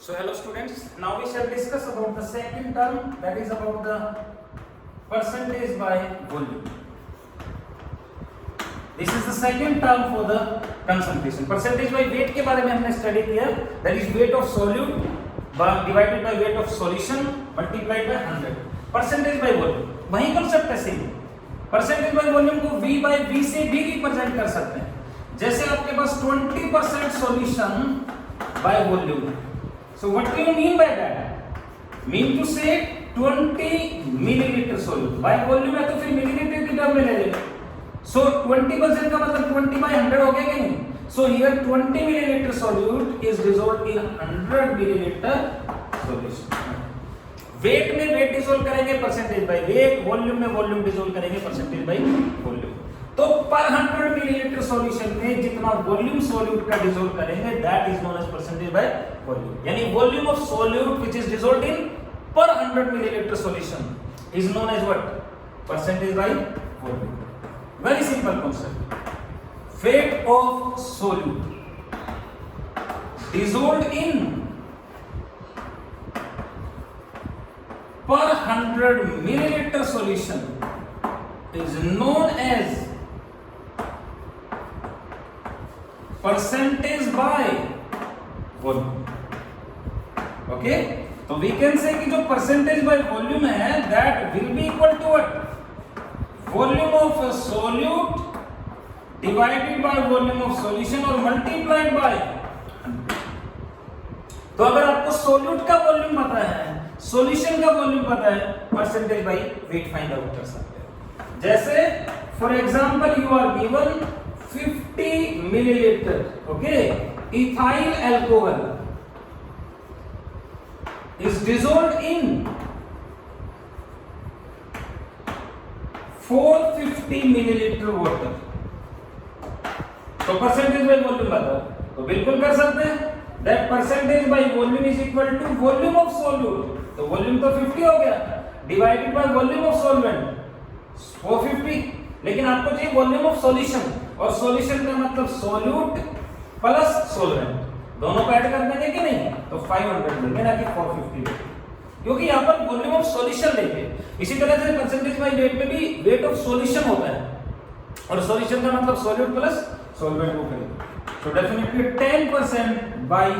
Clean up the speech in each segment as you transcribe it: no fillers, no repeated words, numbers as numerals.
So hello students, now we shall discuss about the second term, that is about the percentage by volume. This is the second term for the concentration. Percentage by weight के बारे में हमने study किया, that is weight of solute divided by weight of solution multiplied by 100. Percentage by volume, वही concept है same. Percentage by volume को V by V से भी रिप्रेजेंट कर सकते हैं. जैसे आपके पास 20% solution by volume. So what do you mean by that? Mean to say 20 milliliter solute. By volume है तो फिर milliliter की टर्म में ले लेंगे. So 20% का मतलब 20 by 100 हो गया कि नहीं? So here 20 milliliter solute is dissolved in 100 milliliter solution. Weight में weight dissolve करेंगे percentage by weight, volume में volume dissolve करेंगे percentage by volume. तो पर 100 मिलीलीटर सॉल्यूशन में जितना वॉल्यूम सॉल्यूट का डिसॉल्व करेंगे that is known as percentage by volume. यानी volume of solute which is dissolved in per 100 millilitre solution is known as what? Percentage by volume. Very simple concept. Weight of solute dissolved in per 100 millilitre solution is known as percentage by volume. Okay, तो we can say कि जो percentage by volume है that will be equal to what? Volume of a solute divided by volume of solution और multiplied by 100. तो अगर आपको solute का volume पता है, solution का वॉल्यूम पता है, percentage by weight find out कर सकते हैं. जैसे for example you are given 50 millilitre okay ethyl alcohol is dissolved in 450 millilitre water. तो परसेंटेज बाय वॉल्यूम बताओ. तो बिल्कुल कर सकते हैं. That percentage by volume is equal to volume of solute. तो वॉल्यूम तो 50 हो गया divided by volume of solvent 450. लेकिन आपको चाहिए वॉल्यूम ऑफ सॉल्यूशन और सॉल्यूशन का मतलब सॉल्यूट प्लस सॉल्वेंट दोनों को ऐड कर देंगे कि नहीं? तो 500 लेंगे ना कि 450 क्योंकि यहाँ पर वॉल्यूम ऑफ सॉल्यूशन लेंगे. इसी तरह से परसेंटेज बाय वेट में भी वेट ऑफ सॉल्यूशन होता है और सॉल्यूशन का मतलब सॉल्यूट प्लस सॉल्वेंट को करेंगे. सो डेफिनेटली 10% बाय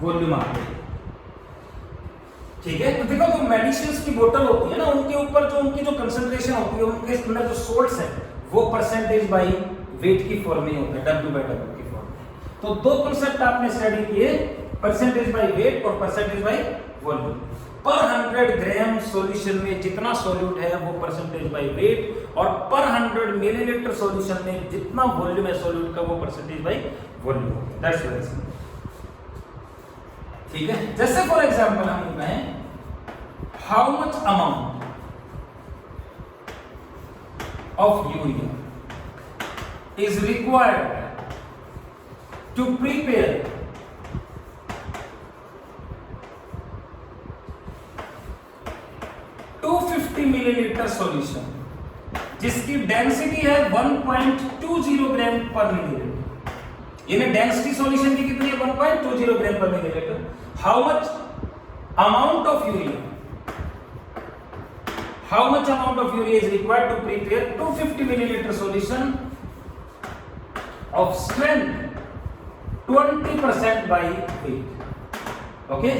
वॉल्यूम आता है. ठीक है. तो देखो जो मेडिसिन की बोतल होती है ना उनके ऊपर जो उनकी जो कंसंट्रेशन होती है उनके अंदर जो सोल्ट्स है वो परसेंटेज बाय वेट की फॉर्म में होता है W/W की फॉर्म में. तो दो कांसेप्ट आपने स्टडी किए परसेंटेज बाय वेट और परसेंटेज बाय वॉल्यूम. पर 100 ग्राम सॉल्यूशन में जितना सॉल्यूट है वो परसेंटेज बाय वेट और पर 100 मिलीलीटर सॉल्यूशन में जितना वॉल्यूम है सॉल्यूट का वो percentage by volume. That's very simple. ठीक है. जैसे फॉर एग्जांपल हम कहें how much amount of urea is required to prepare 250 millilitre solution जिसकी डेंसिटी है 1.20 ग्राम पर मिलीलीटर. यानी डेंसिटी सॉल्यूशन की कितनी है? 1.20 ग्राम पर millilitre. How much amount of urea is required to prepare 250 milliliter solution of strength 20% by weight. Okay,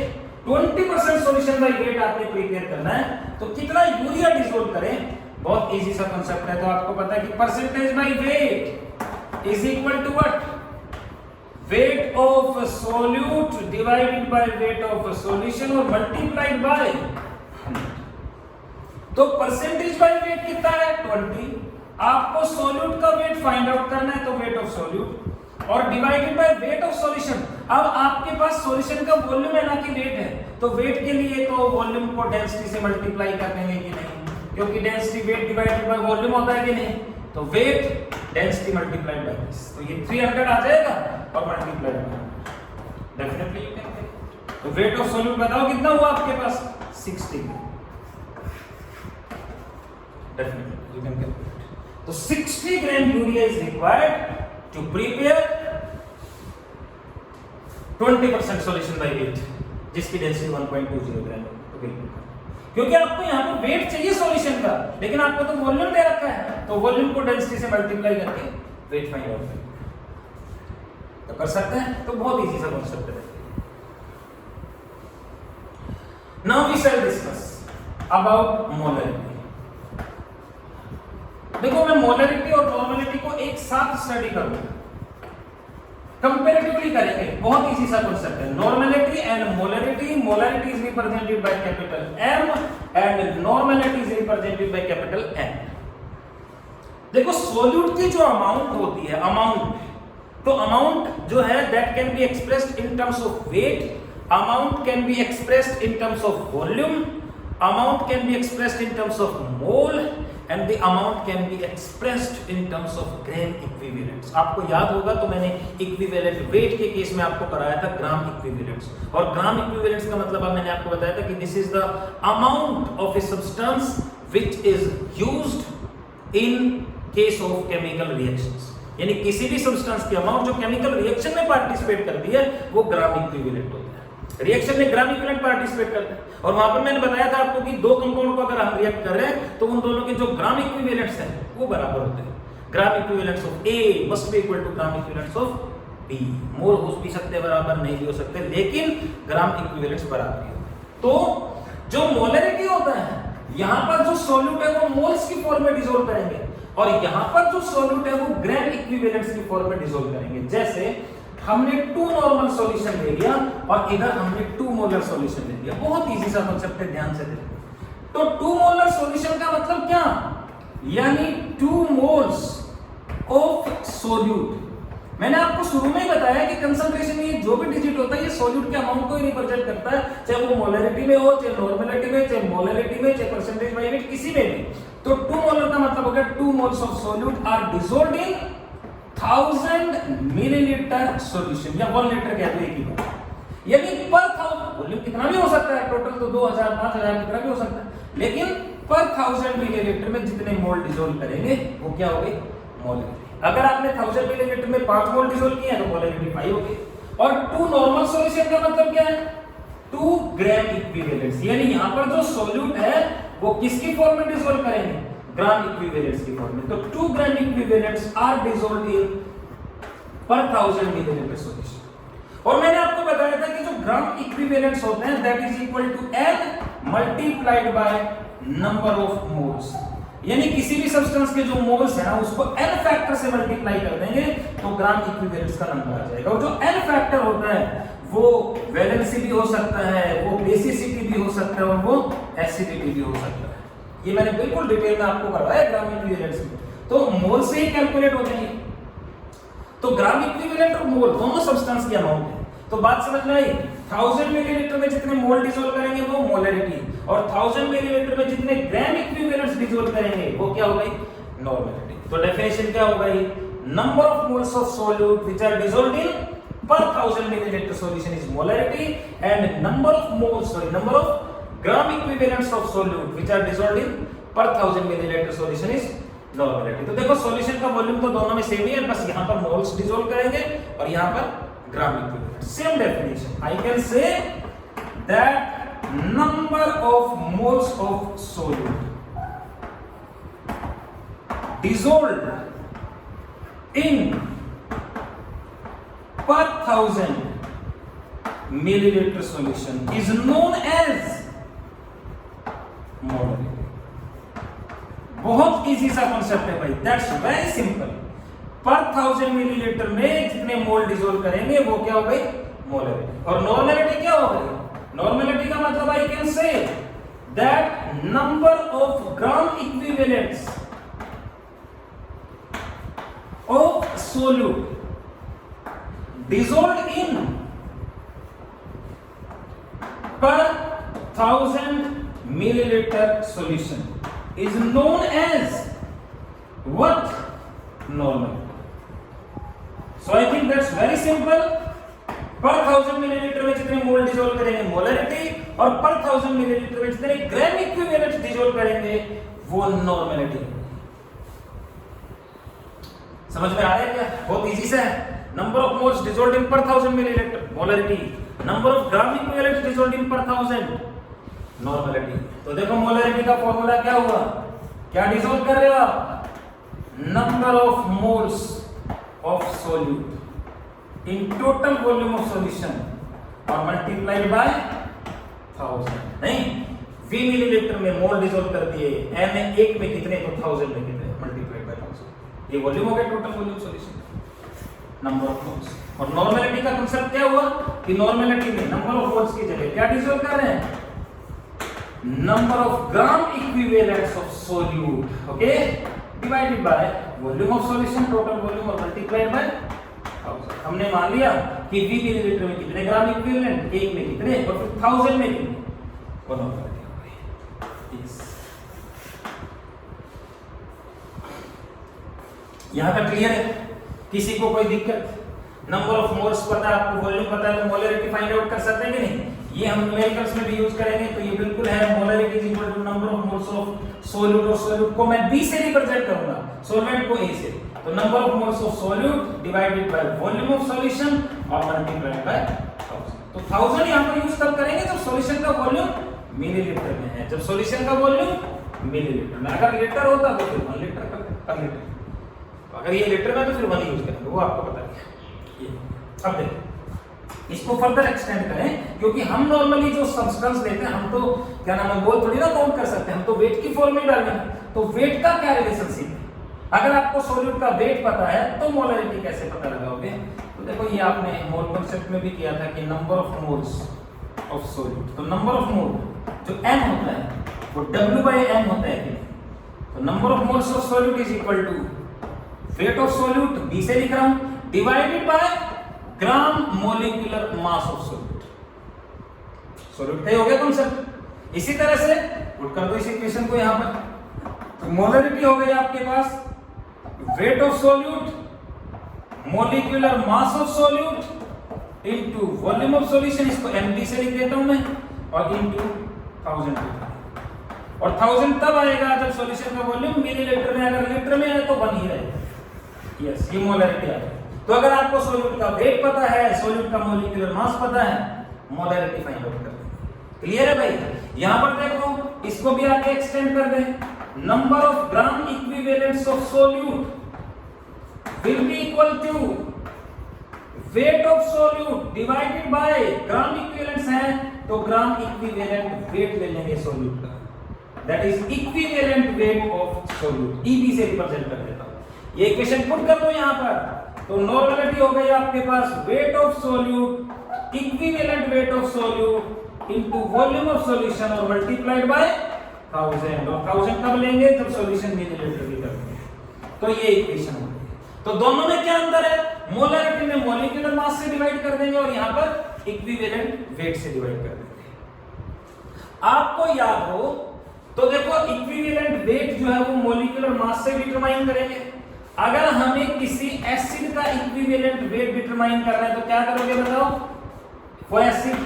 20% solution by weight आपने prepare करना है. तो कितना यूरिया डिसॉल्व करें? बहुत इजी सा कांसेप्ट है. तो आपको पता है कि percentage by weight is equal to what? Weight of solute divided by weight of solution और मल्टीप्लाइड बाय 100. तो परसेंटेज बाय वेट कितना है? 20. आपको सॉल्यूट का वेट फाइंड आउट करना है तो वेट ऑफ सॉल्यूट और divided by weight of solution. अब आपके पास सॉल्यूशन का वॉल्यूम है ना कि वेट है. तो वेट के लिए तो वॉल्यूम को डेंसिटी से मल्टीप्लाई कर देंगे कि नहीं? क्योंकि density weight divided by volume होता है कि नहीं? तो weight density multiplied by this. तो ये 300 आ जाएगा और multiplied by definitely you can take. तो वेट ऑफ सॉल्यूट बताओ कितना हुआ आपके पास? 60. Definitely you can calculate. तो 60 gram urea is required to prepare 20% solution by weight. जिसकी डेंसिटी 1.20 ग्राम है, तो बिल्कुल, क्योंकि आपको यहाँ पे वेट चाहिए सॉल्यूशन का, लेकिन आपको तो वॉल्यूम दे रखा है, तो वॉल्यूम को डेंसिटी से मल्टीप्लाई करके वेट फाइंड आउट करें, तो कर सकते हैं। तो बहुत इजी सा कॉन्सेप्ट है। Now we shall discuss about molarity. देखो मैं मोलरिटी और नॉर्मलिटी को एक साथ स्टडी करूंगा, कंपैरेटिवली करेंगे, बहुत इजी सा कांसेप्ट है। Normality and molarity, molarity is represented by capital M and normality is represented by capital N। देखो सॉल्यूट की जो अमाउंट होती है, अमाउंट, तो अमाउंट जो है that can be expressed in terms of weight, amount can be expressed in terms of volume, amount can be expressed in terms of mole and the amount can be expressed in terms of gram equivalents। आपको याद होगा तो मैंने equivalent weight के case में आपको कराया था ग्राम इक्विवेलेंट्स, और ग्राम इक्विवेलेंट्स का मतलब मैंने आपको बताया था कि this is the amount of a substance which is used in case of chemical reactions, यानी किसी भी सब्सटेंस की अमाउंट जो केमिकल रिएक्शन में पार्टिसिपेट करती है वो ग्राम इक्विवेलेंट होता है। रिएक्शन में ग्राम इक्विवेलेंट पार्टिसिपेट करते हैं, और वहां पर मैंने बताया था आपको कि दो कंपाउंड को अगर हम रिएक्ट कर रहे हैं तो उन दोनों के जो ग्राम इक्विवेलेंट्स हैं वो बराबर होते हैं। Gram equivalents of A must be equal to gram equivalents of B। Mole हो भी सकते हैं बराबर, नहीं भी हो सकते, लेकिन ग्राम इक्विवेलेंट्स बराबर ही होते हैं। तो जो मोलरिटी होता है, यहां पर जो सॉल्यूट है वो मोल्स की फॉर्म में डिसॉल्व करेंगे, और यहां पर जो सॉल्यूट है वो ग्राम इक्विवेलेंट्स की फॉर्म में डिसॉल्व करेंगे। जैसे हमने 2 नॉर्मल सॉल्यूशन ले लिया और इधर हमने 2 मोलर सॉल्यूशन ले लिया। बहुत इजी सा कांसेप्ट है, ध्यान से देखो। तो 2 मोलर सॉल्यूशन का मतलब क्या, यानी 2 मोल्स ऑफ सॉल्यूट। मैंने आपको शुरू में ही बताया कि कंसंट्रेशन में जो भी डिजिट होता है ये सॉल्यूट के अमाउंट को ही रिप्रेजेंट करता है, चाहे वो मोलरिटी में हो, चाहे नॉर्मलिटी में, चाहे मोलरिटी में, चाहे परसेंटेज बाय वेट, किसी में भी। तो 2 मोलर का मतलब हो गया 2 moles of solute are dissolved in 1000 millilitre solution, या 1 लीटर कह दो एक ही बात, यानी पर 1000 वॉल्यूम कितना भी हो सकता है, टोटल तो 2000 5000 कितना भी हो सकता है, लेकिन पर 1000 मिलीलीटर में जितने मोल डिसॉल्व करेंगे वो क्या हो गई, मोलरिटी। अगर आपने 1000 मिलीलीटर में 5 मोल डिसॉल्व किए तो मोलरिटी 5 हो गई। और 2 नॉर्मल सॉल्यूशन का मतलब क्या है, 2 ग्राम इक्विवेलेंट्स, यानी यहां पर जो सॉल्यूट है वो किसकी फॉर्म में डिसॉल्व करेंगे, ग्राम इक्विवेलेंट्स की फॉर्म में। तो 2 ग्राम इक्विवेलेंट्स आर डिसॉल्व्ड इन पर 1000 मिलीलीटर सॉल्यूशन। और मैंने आपको बताया था कि जो ग्राम इक्विवेलेंट्स होते हैं that is equal to n multiplied by number of moles, यानी किसी भी सब्सटेंस के जो मोल्स है ना उसको n फैक्टर से मल्टीप्लाई कर देंगे तो ग्राम इक्विवेलेंट्स का नंबर आ जाएगा। और जो n फैक्टर होता है वो वैलेंसी भी हो सकता है, वो बेसिसिटी भी हो सकता है, और वो एसिडिटी भी हो सकता है। ये मैंने बिल्कुल डिटेल में आपको करवाया ग्राम इक्विवेलेंट्स में, तो मोल से ही कैलकुलेट हो जाएंगे। तो ग्राम इक्विवेलेंट और मोल दोनों सब्सटेंस की अमाउंट है। तो बात समझ में आई, 1000 मिलीलीटर में जितने मोल डिसॉल्व करेंगे वो मोलरिटी, और 1000 मिलीलीटर में जितने ग्राम इक्विवेलेंट्स डिसॉल्व करेंगे वो क्या हो गई, नॉर्मलिटी। तो डेफिनेशन क्या हो गई, number of moles of solute which are dissolved in per 1000 milliliter solution is molarity, and number of gram equivalents of solute which are dissolved in per 1000 milliliter solution is normality। तो देखो solution का volume तो दोनों में same ही है, बस यहाँ पर मोल्स डिसॉल्व करेंगे और यहाँ पर gram equivalent. Same definition, I can say that number of moles of solute dissolved in per 1000 milliliter solution is known as molarity। बहुत इजी सा कॉन्सेप्ट है भाई, दैट्स वेरी सिंपल। पर 1000 मिलीलीटर में जितने मोल डिसॉल्व करेंगे वो क्या हो गई, मोलरिटी। और नॉर्मलिटी क्या हो गई, नॉर्मलिटी का मतलब I can say that number of gram equivalents of solute dissolved in per 1000 milliliter solution is known as what, normal। so I think that's very simple। per 1000 milliliter में जितने मोल dissolve करेंगे molarity, और per 1000 milliliter में जितने gram equivalent dissolve करेंगे वो normality. समझ में आ रहा है क्या, बहुत इजी से है। Number of moles dissolved in पर 1000 millilitre molarity, number of gram equivalent dissolved in पर 1000 नॉर्मलिटी। तो देखो मोलरिटी का फॉर्मूला क्या हुआ, क्या डिसॉल्व कर रहे हो आप, number of moles of solute in total volume of solution और मल्टीप्लाइड बाय 1000। नहीं, V मिलीलीटर में मोल डिसॉल्व कर दिए, N में 1 में कितने, तो 1000 में कितने, मल्टीप्लाइड बाय 1000। ये वॉल्यूम हो गया total volume solution, number of moles. और नॉर्मलिटी का कांसेप्ट क्या हुआ कि नॉर्मलिटी में नंबर ऑफ मोल्स की जगह क्या डिसॉल्व कर रहे हैं, number of gram equivalents of solute, okay, divided by volume of solution, total volume और मल्टीप्लाइड बाय 1000। हमने मान लिया कि V मिलीलीटर में कितने ग्राम इक्विवेलेंट, 1 में कितने और फिर 1000 में कितने, वो नॉर्मलिटी। यहां तक क्लियर है, किसी को कोई दिक्कत, नंबर ऑफ मोल्स पता है आपको, वॉल्यूम पता है, तो मोलरिटी फाइंड आउट कर सकते हैं कि नहीं, ये हम न्यूमेरिकल्स में भी यूज करेंगे। तो ये बिल्कुल है, molarity is equal to number of moles of solute, और सोल्यूट को मैं B से रिप्रेजेंट करूंगा, सॉल्वेंट को A से, तो number of moles of solute divided by volume of solution और मल्टीप्लाइड बाय 1000। तो 1000 यहां पर यूज कब करेंगे, जब सॉल्यूशन का वॉल्यूम मिलीलीटर में है, जब सॉल्यूशन का वॉल्यूम मिलीलीटर में, अगर लीटर होता तो फिर 1 लीटर का लीटर, अगर ये लीटर में तो फिर 1 यूज करेंगे, वो आपको पता है। अब देखो इसको फर्दर एक्सटेंड करें, क्योंकि हम नॉर्मली जो सब्सटेंस लेते हैं, हम तो क्या नाम है, वो थोड़ी ना काउंट कर सकते हैं, हम तो वेट की फॉर्म में डालेंगे। तो वेट का क्या रिलेशनशिप है, अगर आपको सॉल्यूट का वेट पता है तो मोलरिटी कैसे पता लगाओगे। तो देखो ये आपने मोल कांसेप्ट में भी किया था कि number of moles of solute, तो नंबर ऑफ मोल जो m होता है वो W/m होता है। तो number of moles of solute is equal to weight of solute, B से लिख रहा हूं, divided by gram molecular mass of solute. Solute का हो गया कांसेप्ट। इसी तरह से पुट कर दो इस इक्वेशन को यहां पर, तो मोलरिटी हो गई आपके पास weight of solute molecular mass of solute into volume of solution, इसको mg से लिख देता हूं मैं, और इनटू 1000। और 1000 तब आएगा जब सॉल्यूशन का वॉल्यूम मिलीलीटर में, अगर लीटर में है तो 1 ही रहेगा। यस, ये मोलरिटी आ गई। तो अगर आपको सोल्यूट का वेट पता है, सोल्यूट का मोलिकुलर मास पता है, मोलरिटी फाइंड आउट कर दें। क्लियर है भाई। यहां पर देखो इसको भी आगे एक्सटेंड कर दें, number of gram equivalents of solute will be equal to weight of solute divided by gram equivalents है तो ग्राम इक्विवेलेंट वेट ले लेंगे सोल्यूट का, that is equivalent weight of solute, EB से रिप्रेजेंट कर देता हूं। ये इक्वेशन पुट कर दो यहां पर, तो नॉर्मलिटी हो गई आपके पास weight of solute equivalent weight of solute into volume of solution और मल्टीप्लाइड बाय 1000। और 1000 कब लेंगे, जब सॉल्यूशन मिलीलीटर की करेंगे। तो ये इक्वेशन हो गई। तो दोनों में क्या अंतर है, मोलरिटी में मॉलिक्यूलर मास से डिवाइड कर देंगे और यहां पर इक्विवेलेंट वेट से डिवाइड कर देंगे। आपको याद हो तो देखो इक्विवेलेंट वेट जो है वो मॉलिक्यूलर मास से डिटरमाइन करेंगे। अगर हमें किसी एसिड का इक्विवेलेंट वेट डिटरमाइन करना है तो क्या करोगे बताओ, वो acid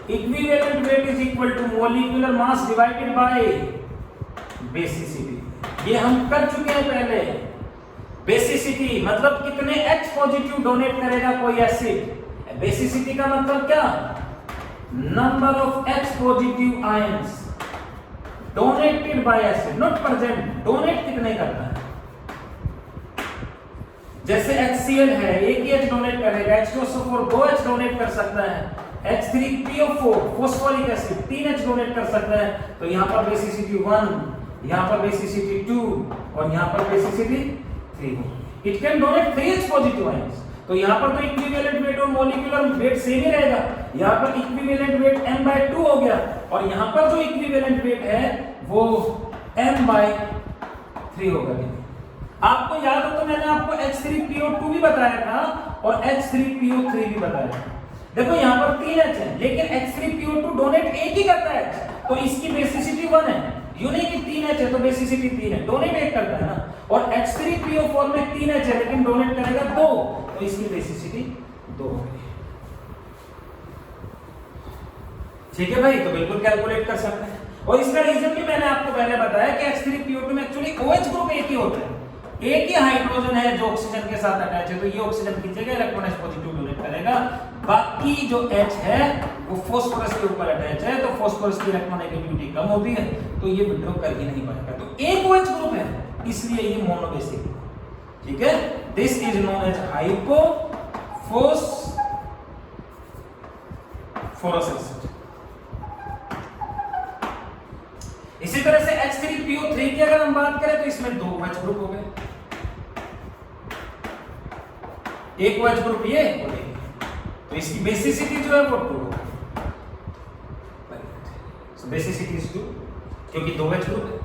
equivalent weight is equal to molecular mass divided by basicity. ये हम कर चुके हैं पहले। बेसिसिटी मतलब कितने H पॉजिटिव डोनेट करेगा कोई एसिड, बेसिसिटी का मतलब क्या, number of H positive ions donated bye acid, not present, donate कितने करता है। जैसे HCl है, एक ही H डोनेट करेगा, H2SO4 2 H डोनेट कर सकता है, H3PO4 phosphoric acid 3 H donate कर सकता है। तो यहां पर बेसिसिटी 1, यहां पर बेसिसिटी 2 और यहां पर basicity 3। It can donate 3 H positive ions. तो यहां पर तो इक्विवेलेंट वेट और मॉलिक्यूलर वेट सेम ही रहेगा, यहां पर इक्विवेलेंट वेट m/2 हो गया और यहां पर जो इक्विवेलेंट वेट है वो m/3 होगा। आपको याद हो तो मैंने आपको H3PO2 भी बताया था और H3PO3 भी बताया था। देखो यहाँ पर 3 H है लेकिन H3PO2 डोनेट एक ही करता है, तो इसकी बेसिसिटी 1 है, यूं नहीं कि 3 H है तो बेसिसिटी 3 है, डोनेट एक करता है ना। और H3PO4 में 3 H है लेकिन डोनेट करेगा 2, तो इसकी बेसिसिटी 2 हो गई। ठीक है भाई, तो बिल्कुल कैलकुलेट कर सकते हैं। और इसका रीजन भी मैंने आपको पहले बताया कि H3PO2 में एक्चुअली OH ग्रुप एक ही होता है, एक ही हाइड्रोजन है जो ऑक्सीजन के साथ अटैच है, तो ये ऑक्सीजन खींचेगा, इलेक्ट्रॉन H पॉजिटिव डोनेट करेगा, बाकी जो H है वो फास्फोरस के ऊपर अटैच है, तो फास्फोरस की इलेक्ट्रोनेगेटिविटी कम होती है, तो ये विड्रॉ कर ही नहीं पाएगा। तो एक OH ग्रुप है, इसलिए ये मोनोबेसिक, ठीक है। This is known as hypophosphorous acid. इसी तरह से H3PO3 की अगर हम बात करें तो इसमें दो OH ग्रुप हो गए, एक OH ग्रुप ये और एक, तो इसकी बेसिसिटी जो है वो 2 होगी। सो बेसिसिटी इज 2 क्योंकि दो OH ग्रुप है।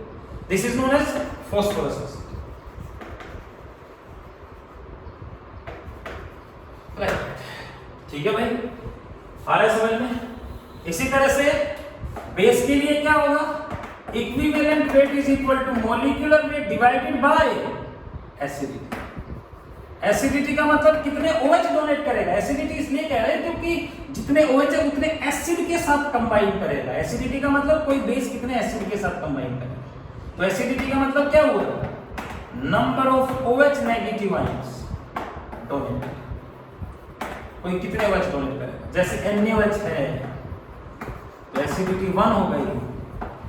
This is known as phosphorous acid. ठीक है भाई, आ रहा है समझ में। इसी तरह से बेस के लिए क्या होगा, equivalent weight is equal to molecular weight divided by acidity. Acidity का मतलब कितने OH डोनेट करेगा। एसिडिटी इसलिए कह रहे हैं क्योंकि जितने OH है उतने एसिड के साथ कंबाइन करेगा। एसिडिटी का मतलब कोई बेस कितने एसिड के साथ कंबाइन करेगा। तो एसिडिटी का मतलब क्या हुआ, number of OH negative ions donate, कोई कितने OH डोनेट करेगा। जैसे NaOH है तो एसिडिटी 1 हो गई,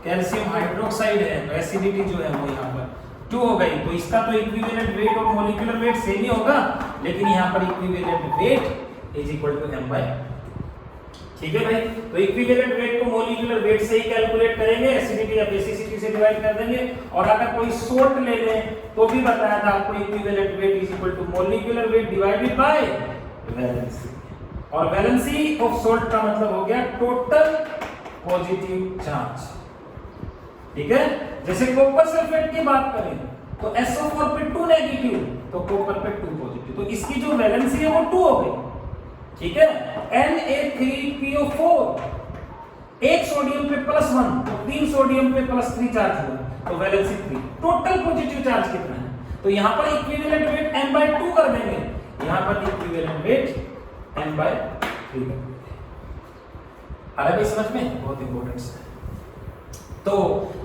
कैल्शियम हाइड्रोक्साइड है तो एसिडिटी जो है वो यहाँ पर 2 हो गई। तो इसका तो इक्विवेलेंट वेट और मॉलिक्यूलर वेट सेम ही होगा, लेकिन यहाँ पर equivalent weight is equal to m/, ठीक है भाई। तो इक्विवेलेंट वेट को मॉलिक्यूलर वेट से ही कैलकुलेट करेंगे, एसिडिटी या बेसिसिटी से डिवाइड कर देंगे। और अगर कोई सोल्ट ले लें तो भी बताया था आपको, equivalent weight is equal to molecular weight divided by valency. और वैलेंसी ऑफ सोल्ट का मतलब हो गया टोटल पॉजिटिव चार्ज, ठीक है। जैसे कॉपर सल्फेट की बात करें तो SO4 पे 2 नेगेटिव, तो कॉपर पे 2 पॉजिटिव, तो इसकी जो वैलेंसी है वो 2 हो गई, ठीक है। Na3PO4 एक सोडियम पे +1, तो 3 सोडियम पे +3 चार्ज हुआ, तो वैलेंसी 3। टोटल पॉजिटिव चार्ज कितना है, तो यहां पर इक्विवेलेंट वेट m/2 कर देंगे, यहां पर इक्विवेलेंट वेट m/3 कर देंगे। अरे समझ में, बहुत इंपॉर्टेंट है। तो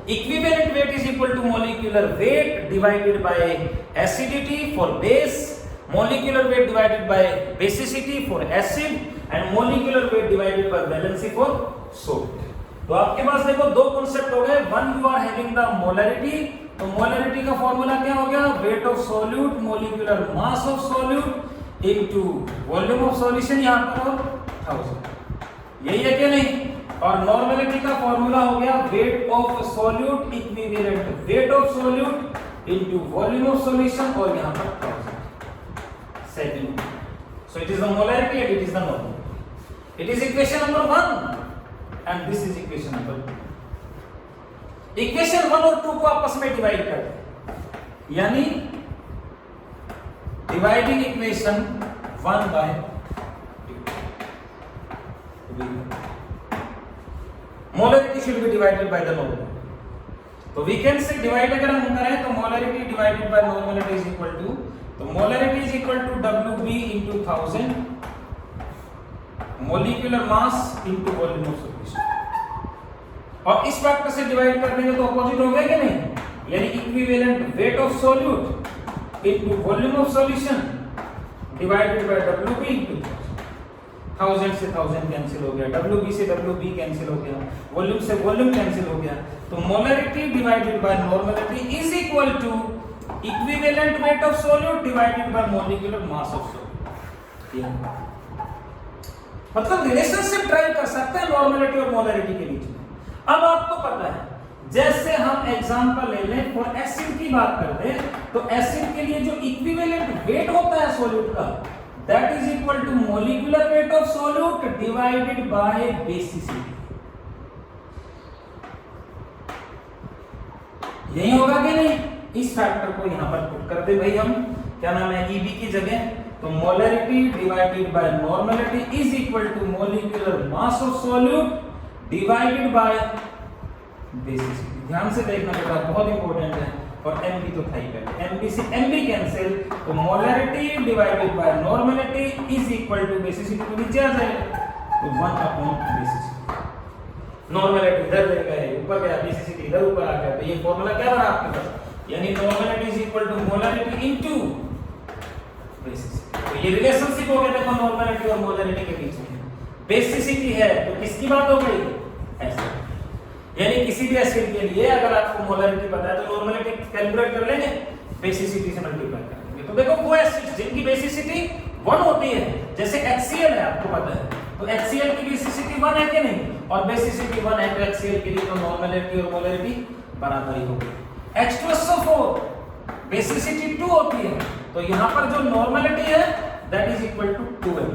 equivalent weight is equal to molecular weight divided by acidity for base, molecular weight divided by basicity for acid, and molecular weight divided by valency for salt. तो आपके पास देखो दो कांसेप्ट हो गए। One, you are having the molarity, तो molarity का formula क्या हो गया, weight of solute molecular mass of solute into volume of solution, यहां पर 1000, यही है क्या नहीं। और नॉर्मलिटी का फॉर्मूला हो गया weight of solute equivalent weight of solute into volume of solution, और यहां पर 1000 second. So it is the molarity and it is the normality. It is equation number 1 and this is equation number 2। Equation 1 और 2 को आपस में divide कर दें, यानी dividing equation 1/2, molarity should be divided by the normality. तो we can say divide अगर हम करें तो molarity divided by normality is equal to, तो molarity is equal to Wb into 1000 molecular mass into volume of solution. और इस factor से divide कर देंगे तो अपोजिट हो गया कि नहीं, यानी equivalent weight of solute into volume of solution divided by Wb into 1000 से 1000 कैंसिल हो गया, Wb से Wb कैंसिल हो गया, वॉल्यूम से वॉल्यूम कैंसिल हो गया। तो molarity divided by normality is equal to equivalent weight of solute divided by molecular mass of solute. मतलब रिलेशनशिप ड्राइव कर सकते हैं नॉर्मलिटी और मोलरिटी के बीच में। अब आपको पता है, जैसे हम एग्जांपल ले लें फॉर एसिड की बात करते हैं, तो एसिड के लिए जो इक्विवेलेंट वेट होता है सॉल्यूट का, that is equal to molecular weight of solute divided by basicity। यही होगा कि नहीं। इस फैक्टर को यहां पर पुट कर दे भाई हम, क्या नाम है, Eb की जगह, तो molarity divided by normality is equal to molecular mass of solute divided by basicity. ध्यान से देखना बेटा, बहुत इंपॉर्टेंट है। और Mb तो था ही पहले, Mb से Mb कैंसिल, तो molarity divided by normality is equal to basicity को नीचे आ जाएगा, तो 1/बेसिसिटी। नॉर्मलिटी इधर रह गए, ऊपर गया, बेसिसिटी इधर ऊपर आ गया, तो ये फार्मूला क्या बना आपके पास, यानी normality is equal to molarity into basicity. तो ये रिलेशनशिप हो गया देखो नॉर्मलिटी और मोलरिटी के बीच में। बेसिसिटी है तो किसकी बात हो गई? एसिड। यानी किसी भी एसिड के लिए अगर आपको मोलरिटी पता है तो नॉर्मलिटी कैलकुलेट कर लेंगे, बेसिसिटी से मल्टीप्लाई कर लेंगे। तो देखो वो एसिड जिनकी बेसिसिटी 1 होती है, जैसे HCl है आपको पता है, तो HCl की बेसिसिटी 1 है कि नहीं, और बेसिसिटी 1 है तो HCl के लिए तो नॉर्मलिटी और मोलरिटी बराबर ही होगी। H2SO4 बेसिसिटी 2 होती है, तो यहां पर जो नॉर्मलिटी है that is equal to 2m,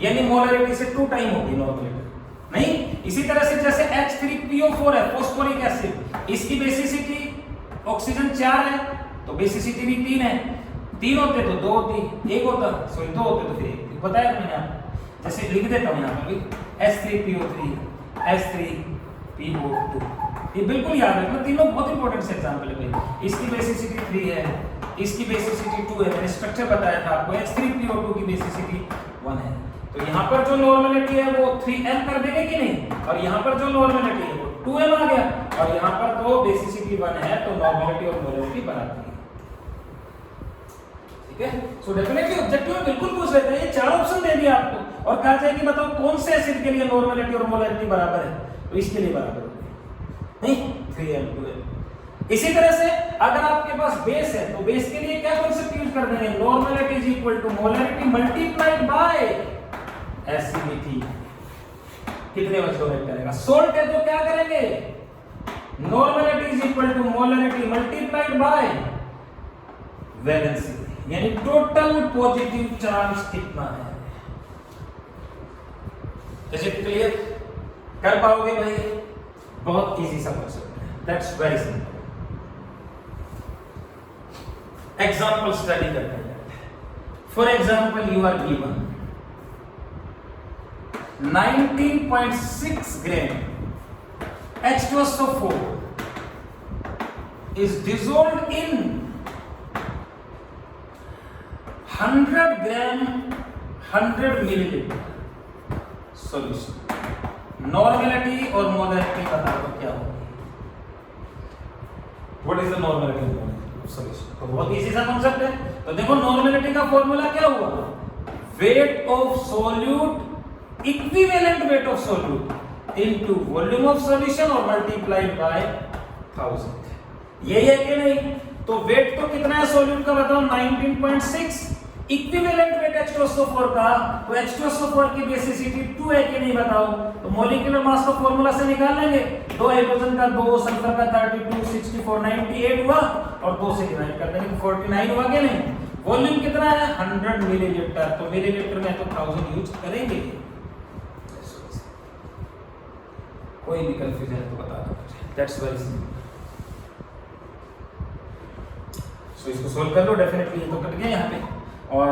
यानी मोलरिटी से 2 टाइम होगी नॉर्मलिटी नहीं। इसी तरह से जैसे H3PO4 है फॉस्फोरिक एसिड, इसकी बेसिसिटी ऑक्सीजन 4 है तो बेसिसिटी भी 3 है, 3 होते तो 2 होती, 1 होता सॉरी 2 होते तो फिर 1, बताया मैंने आपको। जैसे लिख देता हूं यहां पर भी H3PO3 H3PO2, ये बिल्कुल याद रखना, तीनों बहुत इंपॉर्टेंट से एग्जांपल है भाई। इसकी बेसिसिटी 3 है, इसकी बेसिसिटी 2 है, मैंने स्ट्रक्चर बताया था आपको। H3PO2 की बेसिसिटी 1 है, तो यहाँ पर जो नॉर्मलिटी है वो 3m कर देंगे कि नहीं, और यहाँ पर जो नॉर्मलिटी है वो 2m आ गया, और यहाँ पर तो बेसिसिटी 1 है तो नॉर्मलिटी और मोलरिटी बराबर है। ठीक है, सो डेफिनेटली ऑब्जेक्टिव में बिल्कुल पूछ लेते हैं, ये 4 ऑप्शन दे दिया आपको और कहा जाए कि बताओ कौन से एसिड के लिए नॉर्मलिटी और मोलरिटी बराबर है, तो इसके लिए बराबर होगी नहीं 3m 2m। इसी तरह से अगर आपके पास बेस है तो बेस के लिए क्या कांसेप्ट यूज कर देंगे, normality is equal to molarity multiplied by acidity, कितने में स्टोरेज करेगा। सोल्ट है तो क्या करेंगे, normality is equal to molarity multiplied by valency, यानी टोटल पॉजिटिव चार्ज कितना है। जैसे क्लियर कर पाओगे भाई, बहुत इजी सा कांसेप्ट है, that's very simple. Example study करते हैं। For example you are given 19.6 gram H2SO4 is dissolved in 100 gram 100 milliliter solution। Normality और मोलरिटी बता दो क्या होगी, what is the normality of solution. तो बहुत इजी सा कांसेप्ट है। तो देखो नॉर्मलिटी का फॉर्मूला क्या हुआ, wait of solute equivalent weight of solute into volume of solution और मल्टीप्लाइड बाय 1000। ये है कि नहीं, तो वेट तो कितना है सॉल्यूट का बताओ 19.6, इक्विवेलेंट वेट H2SO4 का, तो H2SO4 की बेसिसिटी 2 है कि नहीं बताओ, तो मॉलिक्यूलर मास का फार्मूला से निकाल लेंगे, 2 हाइड्रोजन का 2, सल्फर का 32, 64, 98 हुआ और 2 से डिवाइड कर देंगे 49 हुआ कि नहीं। वॉल्यूम कितना है 100 मिलीलीटर, तो मिलीलीटर में तो 1000 यूज करेंगे। कोई भी कंफ्यूजन है तो बता दो, दैट्स वेरी सिंपल। सो इसको सोल्व कर लो, डेफिनेटली ये तो कट गया यहाँ पे, और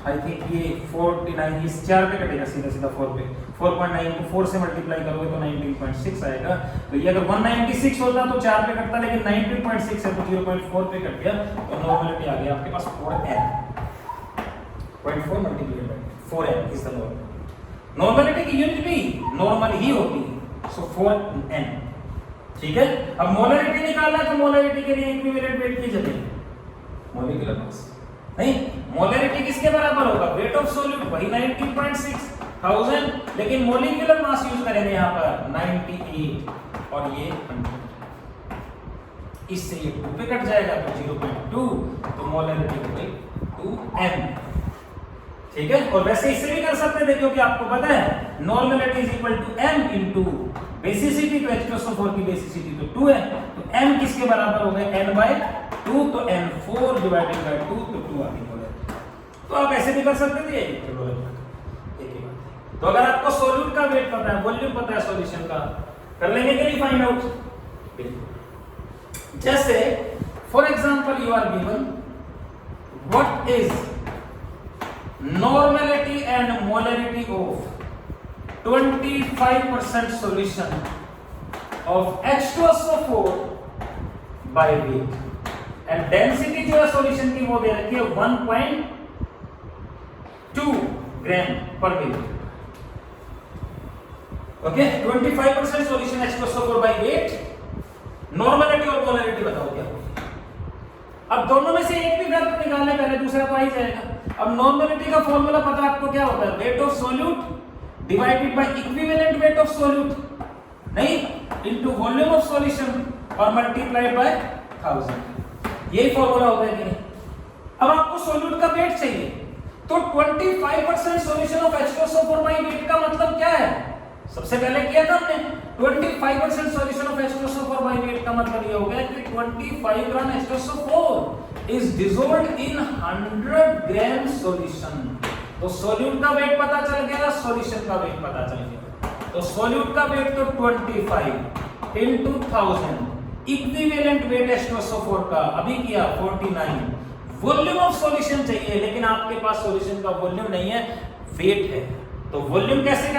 आई थिंक ये 49 इस 4 पे कटेगा सीधा सीधा 4 पे, 4.9 को 4 से मल्टीप्लाई करोगे तो 19.6 आएगा। तो ये अगर 196 होता तो 4 पे कटता, लेकिन 19.6 है तो 0.4 पे कट गया, तो नॉर्मलिटी आ गया आपके पास 4n, 0.4 multiplied by 4n is the normal. Normality की यूनिट भी नॉर्मल ही होती है, सो 4n। ठीक है, अब मोलरिटी निकालना है तो मोलरिटी के लिए इक्विवेलेंट वेट की जगह मॉलिक्यूलर मास नहीं, मोलरिटी किसके बराबर होगा, वेट ऑफ सॉल्यूट वही 19.6 1000, लेकिन मॉलिक्यूलर मास यूज करेंगे यहाँ पर 98 और ये 100, इससे ये 2 पे कट जाएगा तो 0.2, तो मोलरिटी हो गई 2m। ठीक है, और वैसे इससे भी कर सकते थे क्योंकि आपको पता है normality is equal to m into basicity, तो H2SO4 की बेसिसिटी तो 2 है, तो m किसके बराबर हो गए n/2, तो n4 डिवाइडेड बाय 2, तो 2 आ गई। तो आप ऐसे भी कर सकते थे, एक ही बात है। तो अगर आपको सॉल्यूट का वेट पता है, वॉल्यूम पता है सॉल्यूशन का, कर लेंगे कि नहीं फाइंड आउट। जैसे for example you are given what is normality and molarity of 25% solution of H2SO4 by weight, and density जो है solution की वो दे रखी है 1.2 ग्राम पर millilitre. Okay, 25% solution H2SO4 by weight, normality और molarity बताओ क्या होगी। अब दोनों में से एक भी वैल्यू निकालने, पहले दूसरा तो आ ही जाएगा। अब नॉर्मलिटी का फॉर्मूला पता है आपको क्या होता है, wait of solute divided by equivalent weight of solute, नहीं, इनटू वॉल्यूम ऑफ सॉल्यूशन और मल्टीप्लाइड बाय 1000। यही फॉर्मूला होता है कि नहीं? अब आपको सॉल्यूट का वेट चाहिए, तो 25% solution of H2SO4 by weight का मतलब क्या है? सबसे पहले किया था हमने 25% solution of H2SO4 by weight का मतलब ये हो गया कि 25 ग्राम H2SO4 is dissolved in 100 gram solution. तो सॉल्यूट का वेट पता चल गया, सॉल्यूशन का वेट पता चल गया। तो सॉल्यूट का वेट तो 25 into 1000, इक्विवेलेंट वेट H2SO4 का अभी किया 49। वॉल्यूम ऑफ सॉल्यूशन चाहिए, लेकिन आपके पास सॉल्यूशन का वॉल्यूम नहीं है, वेट है। तो वॉल्यूम कैसे